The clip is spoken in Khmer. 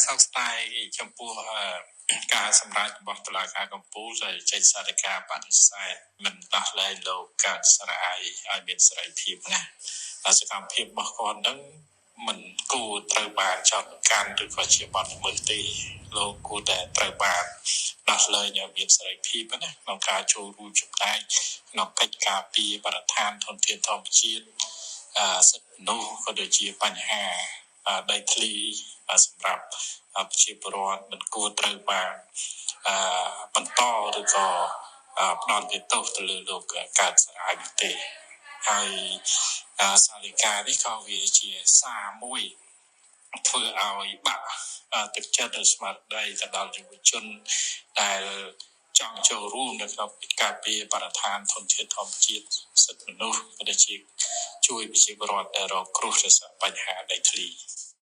សោកស្ដាយចំពោះការសម្រេចរបស់តុលាការកំពូលដែលចេញសាធិការបដិសេធមិនដោះលែងលោកកើតសរាយឲ្យមានសេរីភាពណាសកម្មភាពរបស់គាត់នឹងមិនគួរត្រូវបានចោទប្រកាន់ឬក៏ជាបទល្មើសទេលោកគួរតែត្រូវបានដោះលែងឲ្យមានសេរីភាពណាក្នុងការចូលរួមចំណែកក្នុងកិច្ចការពារបរិស្ថានធនធានធម្មជាតិសិទ្ធិមនុស្សក៏ដូចជាបញ្ហាដីធ្លីសម្រាប់ប្រជាពលរដ្ឋមិនគួរត្រូវបានបន្តឬក៏ផ្ដោតទៅទៅលើលោកកើតសរាយនោះទេហើយសាលិកានេះក៏វាជាសារមួយធ្វើឲ្យបាក់ទឹកចិត្តនិងស្មារតីទៅដល់យុវជនដែលចង់ចូលរួមនៅក្នុងការពារបរិស្ថានធនធានធម្មជាតិសិទ្ធិមនុស្សក៏ដូចជាជួយប្រជាពលរដ្ឋដែលរងគ្រោះដោយសារបញ្ហាដីធ្លី